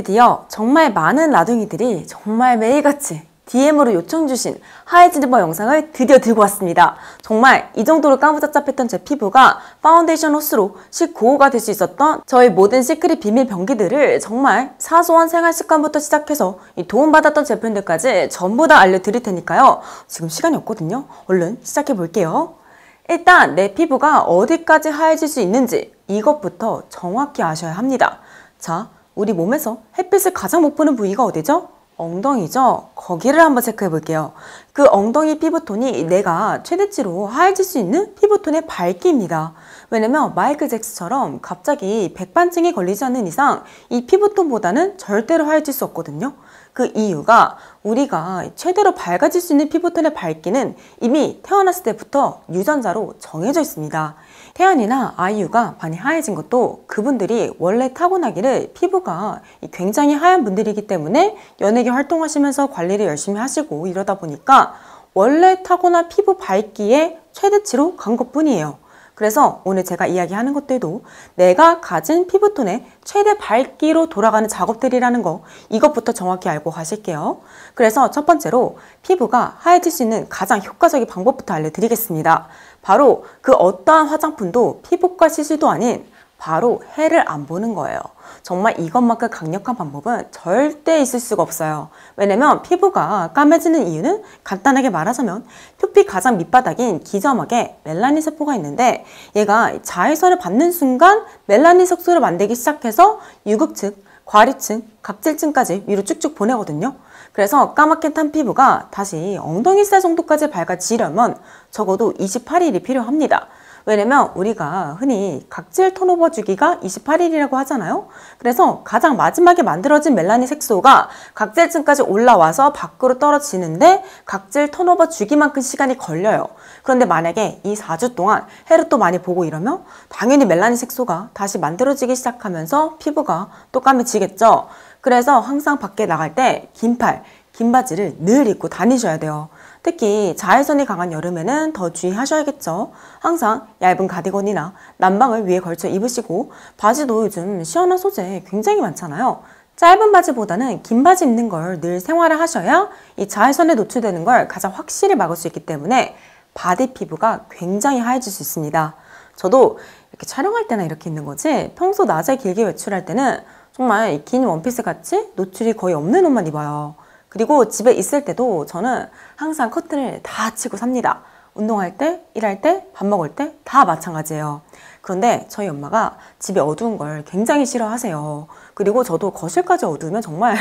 드디어 정말 많은 라둥이들이 정말 매일같이 DM으로 요청 주신 하얘지는 법 영상을 드디어 들고 왔습니다. 정말 이 정도로 까무잡잡했던 제 피부가 파운데이션 호스로 19호가 될 수 있었던 저의 모든 시크릿 비밀 병기들을 정말 사소한 생활 습관부터 시작해서 이 도움받았던 제품들까지 전부 다 알려드릴 테니까요. 지금 시간이 없거든요. 얼른 시작해 볼게요. 일단 내 피부가 어디까지 하얘질 수 있는지 이것부터 정확히 아셔야 합니다. 자, 우리 몸에서 햇빛을 가장 못 보는 부위가 어디죠? 엉덩이죠? 거기를 한번 체크해 볼게요. 그 엉덩이 피부톤이 내가 최대치로 하얘질 수 있는 피부톤의 밝기입니다. 왜냐면 마이클 잭스처럼 갑자기 백반증이 걸리지 않는 이상 이 피부톤보다는 절대로 하얘질 수 없거든요. 그 이유가 우리가 최대로 밝아질 수 있는 피부톤의 밝기는 이미 태어났을 때부터 유전자로 정해져 있습니다. 태연이나 아이유가 많이 하얘진 것도 그분들이 원래 타고나기를 피부가 굉장히 하얀 분들이기 때문에 연예계 활동하시면서 관리를 열심히 하시고 이러다 보니까 원래 타고난 피부 밝기의 최대치로 간 것뿐이에요. 그래서 오늘 제가 이야기하는 것들도 내가 가진 피부톤의 최대 밝기로 돌아가는 작업들이라는 거, 이것부터 정확히 알고 가실게요. 그래서 첫 번째로 피부가 하얘질 수 있는 가장 효과적인 방법부터 알려드리겠습니다. 바로 그 어떠한 화장품도 피부과 시술도 아닌 바로 해를 안 보는 거예요. 정말 이것만큼 강력한 방법은 절대 있을 수가 없어요. 왜냐면 피부가 까매지는 이유는 간단하게 말하자면 표피 가장 밑바닥인 기점막에 멜라닌 세포가 있는데 얘가 자외선을 받는 순간 멜라닌 색소를 만들기 시작해서 유극층, 과립층, 각질층까지 위로 쭉쭉 보내거든요. 그래서 까맣게 탄 피부가 다시 엉덩이살 정도까지 밝아지려면 적어도 28일이 필요합니다. 왜냐면 우리가 흔히 각질 턴오버 주기가 28일이라고 하잖아요. 그래서 가장 마지막에 만들어진 멜라닌 색소가 각질층까지 올라와서 밖으로 떨어지는데 각질 턴오버 주기만큼 시간이 걸려요. 그런데 만약에 이 4주 동안 해를 또 많이 보고 이러면 당연히 멜라닌 색소가 다시 만들어지기 시작하면서 피부가 또 까매지겠죠. 그래서 항상 밖에 나갈 때 긴 팔, 긴 바지를 늘 입고 다니셔야 돼요. 특히 자외선이 강한 여름에는 더 주의하셔야겠죠. 항상 얇은 가디건이나 난방을 위에 걸쳐 입으시고 바지도 요즘 시원한 소재 굉장히 많잖아요. 짧은 바지보다는 긴 바지 입는 걸 늘 생활을 하셔야 이 자외선에 노출되는 걸 가장 확실히 막을 수 있기 때문에 바디 피부가 굉장히 하얘질 수 있습니다. 저도 이렇게 촬영할 때나 이렇게 입는 거지 평소 낮에 길게 외출할 때는 정말 긴 원피스 같이 노출이 거의 없는 옷만 입어요. 그리고 집에 있을 때도 저는 항상 커튼을 다 치고 삽니다. 운동할 때, 일할 때, 밥 먹을 때 다 마찬가지예요. 그런데 저희 엄마가 집에 어두운 걸 굉장히 싫어하세요. 그리고 저도 거실까지 어두우면 정말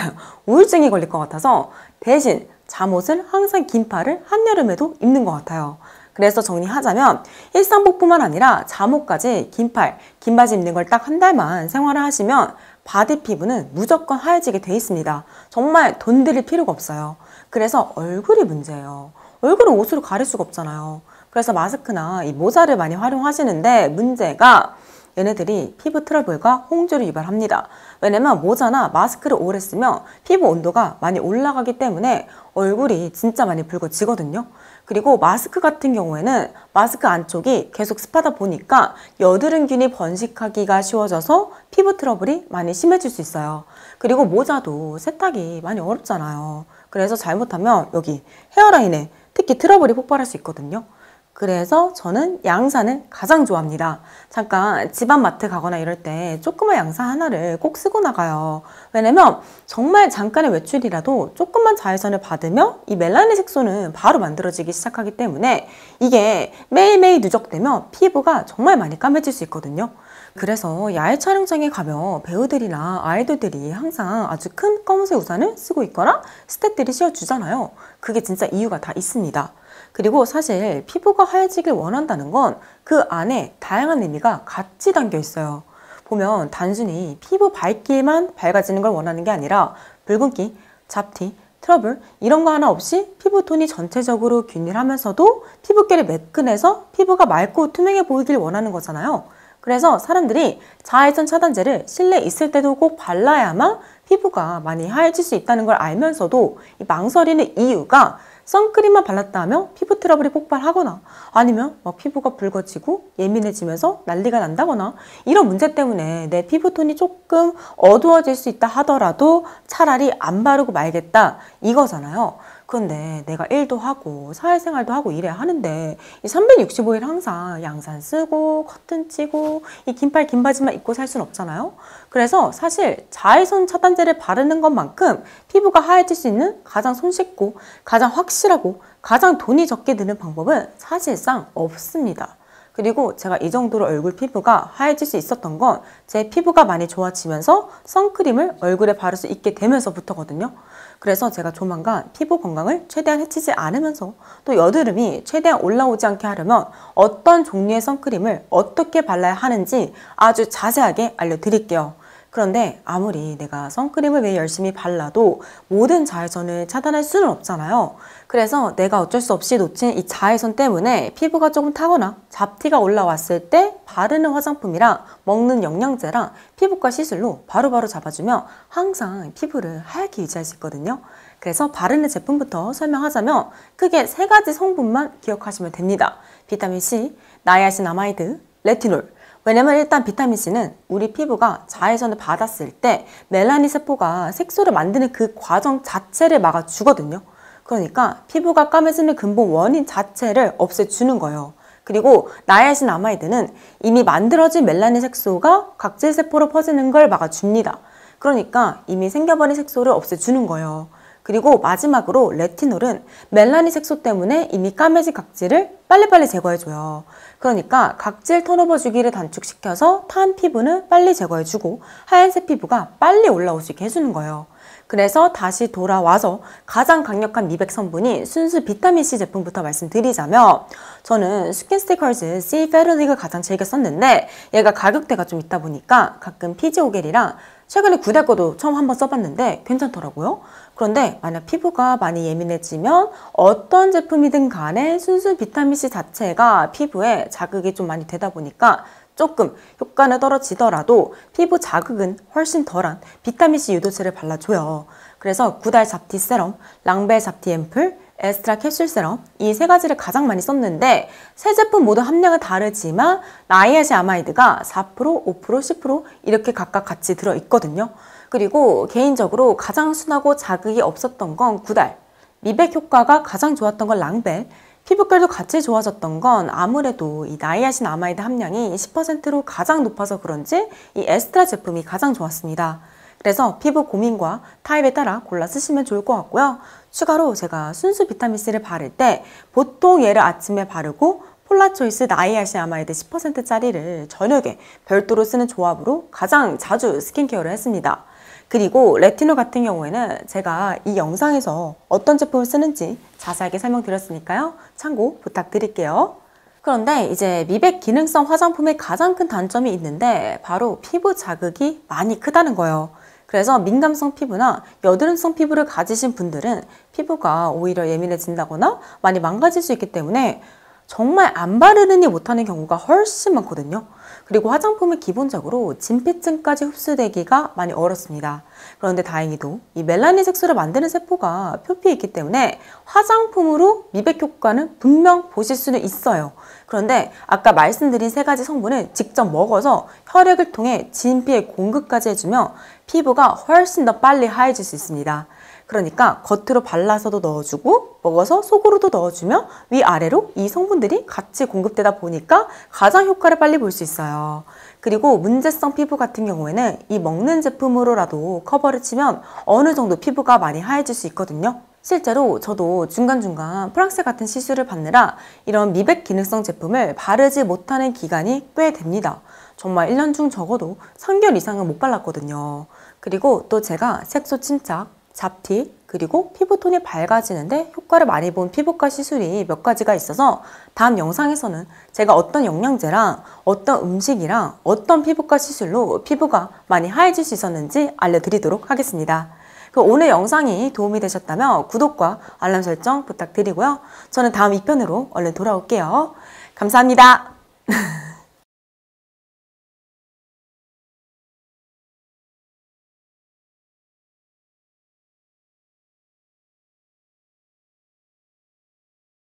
우울증이 걸릴 것 같아서 대신 잠옷을 항상 긴 팔을 한여름에도 입는 것 같아요. 그래서 정리하자면 일상복뿐만 아니라 잠옷까지 긴 팔, 긴 바지 입는 걸 딱 한 달만 생활을 하시면 바디 피부는 무조건 하얘지게 돼 있습니다. 정말 돈 들일 필요가 없어요. 그래서 얼굴이 문제예요. 얼굴은 옷으로 가릴 수가 없잖아요. 그래서 마스크나 이 모자를 많이 활용하시는데 문제가 얘네들이 피부 트러블과 홍조를 유발합니다. 왜냐면 모자나 마스크를 오래 쓰면 피부 온도가 많이 올라가기 때문에 얼굴이 진짜 많이 붉어지거든요. 그리고 마스크 같은 경우에는 마스크 안쪽이 계속 습하다 보니까 여드름균이 번식하기가 쉬워져서 피부 트러블이 많이 심해질 수 있어요. 그리고 모자도 세탁이 많이 어렵잖아요. 그래서 잘못하면 여기 헤어라인에 특히 트러블이 폭발할 수 있거든요. 그래서 저는 양산을 가장 좋아합니다. 잠깐 집안 마트 가거나 이럴 때 조그만 양산 하나를 꼭 쓰고 나가요. 왜냐면 정말 잠깐의 외출이라도 조금만 자외선을 받으면 이 멜라닌 색소는 바로 만들어지기 시작하기 때문에 이게 매일매일 누적되면 피부가 정말 많이 까매질 수 있거든요. 그래서 야외 촬영장에 가면 배우들이나 아이돌들이 항상 아주 큰 검은색 우산을 쓰고 있거나 스태프들이 씌워주잖아요. 그게 진짜 이유가 다 있습니다. 그리고 사실 피부가 하얘지길 원한다는 건 그 안에 다양한 의미가 같이 담겨 있어요. 보면 단순히 피부 밝기만 밝아지는 걸 원하는 게 아니라 붉은기, 잡티, 트러블 이런 거 하나 없이 피부톤이 전체적으로 균일하면서도 피부결이 매끈해서 피부가 맑고 투명해 보이길 원하는 거잖아요. 그래서 사람들이 자외선 차단제를 실내에 있을 때도 꼭 발라야만 피부가 많이 하얘질 수 있다는 걸 알면서도 이 망설이는 이유가 선크림만 발랐다 하면 피부 트러블이 폭발하거나 아니면 막 피부가 붉어지고 예민해지면서 난리가 난다거나 이런 문제 때문에 내 피부톤이 조금 어두워질 수 있다 하더라도 차라리 안 바르고 말겠다 이거잖아요. 그런데 내가 일도 하고 사회생활도 하고 이래야 하는데 이 365일 항상 양산 쓰고 커튼 치고 이 긴팔 긴 바지만 입고 살 순 없잖아요. 그래서 사실 자외선 차단제를 바르는 것만큼 피부가 하얘질 수 있는 가장 손쉽고 가장 확실하고 가장 돈이 적게 드는 방법은 사실상 없습니다. 그리고 제가 이 정도로 얼굴 피부가 하얘질 수 있었던 건 제 피부가 많이 좋아지면서 선크림을 얼굴에 바를 수 있게 되면서부터거든요. 그래서 제가 조만간 피부 건강을 최대한 해치지 않으면서 또 여드름이 최대한 올라오지 않게 하려면 어떤 종류의 선크림을 어떻게 발라야 하는지 아주 자세하게 알려드릴게요. 그런데 아무리 내가 선크림을 매일 열심히 발라도 모든 자외선을 차단할 수는 없잖아요. 그래서 내가 어쩔 수 없이 놓친 이 자외선 때문에 피부가 조금 타거나 잡티가 올라왔을 때 바르는 화장품이랑 먹는 영양제랑 피부과 시술로 바로바로 잡아주면 항상 피부를 하얗게 유지할 수 있거든요. 그래서 바르는 제품부터 설명하자면 크게 3가지 성분만 기억하시면 됩니다. 비타민C, 나이아신아마이드, 레티놀. 왜냐면 일단 비타민C는 우리 피부가 자외선을 받았을 때 멜라닌 세포가 색소를 만드는 그 과정 자체를 막아주거든요. 그러니까 피부가 까매지는 근본 원인 자체를 없애주는 거예요. 그리고 나이아신아마이드는 이미 만들어진 멜라닌 색소가 각질 세포로 퍼지는 걸 막아줍니다. 그러니까 이미 생겨버린 색소를 없애주는 거예요. 그리고 마지막으로 레티놀은 멜라닌 색소 때문에 이미 까매진 각질을 빨리빨리 제거해줘요. 그러니까 각질 턴오버 주기를 단축시켜서 탄 피부는 빨리 제거해주고 하얀색 피부가 빨리 올라올 수 있게 해주는 거예요. 그래서 다시 돌아와서 가장 강력한 미백 성분인 순수 비타민C 제품부터 말씀드리자면 저는 스킨스티커즈 C 페럴릭을 가장 즐겨 썼는데 얘가 가격대가 좀 있다 보니까 가끔 피지오겔이랑 최근에 구달 거도 처음 한번 써봤는데 괜찮더라고요. 그런데 만약 피부가 많이 예민해지면 어떤 제품이든 간에 순수 비타민C 자체가 피부에 자극이 좀 많이 되다 보니까 조금 효과는 떨어지더라도 피부 자극은 훨씬 덜한 비타민C 유도체를 발라줘요. 그래서 구달 잡티 세럼, 랑벨 잡티 앰플, 에스트라 캡슐 세럼 이 3가지를 가장 많이 썼는데 세 제품 모두 함량은 다르지만 나이아신아마이드가 4%, 5%, 10% 이렇게 각각 같이 들어있거든요. 그리고 개인적으로 가장 순하고 자극이 없었던 건 구달, 미백 효과가 가장 좋았던 건 랑벨, 피부결도 같이 좋아졌던 건 아무래도 이 나이아신아마이드 함량이 10%로 가장 높아서 그런지 이 에스트라 제품이 가장 좋았습니다. 그래서 피부 고민과 타입에 따라 골라 쓰시면 좋을 것 같고요. 추가로 제가 순수 비타민C를 바를 때 보통 얘를 아침에 바르고 폴라초이스 나이아신아마이드 10%짜리를 저녁에 별도로 쓰는 조합으로 가장 자주 스킨케어를 했습니다. 그리고 레티놀 같은 경우에는 제가 이 영상에서 어떤 제품을 쓰는지 자세하게 설명드렸으니까요. 참고 부탁드릴게요. 그런데 이제 미백 기능성 화장품의 가장 큰 단점이 있는데 바로 피부 자극이 많이 크다는 거예요. 그래서 민감성 피부나 여드름성 피부를 가지신 분들은 피부가 오히려 예민해진다거나 많이 망가질 수 있기 때문에 정말 안 바르느니 못하는 경우가 훨씬 많거든요. 그리고 화장품은 기본적으로 진피층까지 흡수되기가 많이 어렵습니다. 그런데 다행히도 이 멜라닌 색소를 만드는 세포가 표피에 있기 때문에 화장품으로 미백 효과는 분명 보실 수는 있어요. 그런데 아까 말씀드린 3가지 성분을 직접 먹어서 혈액을 통해 진피에 공급까지 해주면 피부가 훨씬 더 빨리 하얘질 수 있습니다. 그러니까 겉으로 발라서도 넣어주고 먹어서 속으로도 넣어주면 위아래로 이 성분들이 같이 공급되다 보니까 가장 효과를 빨리 볼 수 있어요. 그리고 문제성 피부 같은 경우에는 이 먹는 제품으로라도 커버를 치면 어느 정도 피부가 많이 하얘질 수 있거든요. 실제로 저도 중간중간 프랑스 같은 시술을 받느라 이런 미백 기능성 제품을 바르지 못하는 기간이 꽤 됩니다. 정말 1년 중 적어도 3개월 이상은 못 발랐거든요. 그리고 또 제가 색소 침착, 잡티, 그리고 피부톤이 밝아지는데 효과를 많이 본 피부과 시술이 몇 가지가 있어서 다음 영상에서는 제가 어떤 영양제랑 어떤 음식이랑 어떤 피부과 시술로 피부가 많이 하얘질 수 있었는지 알려드리도록 하겠습니다. 그럼 오늘 영상이 도움이 되셨다면 구독과 알람 설정 부탁드리고요. 저는 다음 2편으로 얼른 돌아올게요. 감사합니다.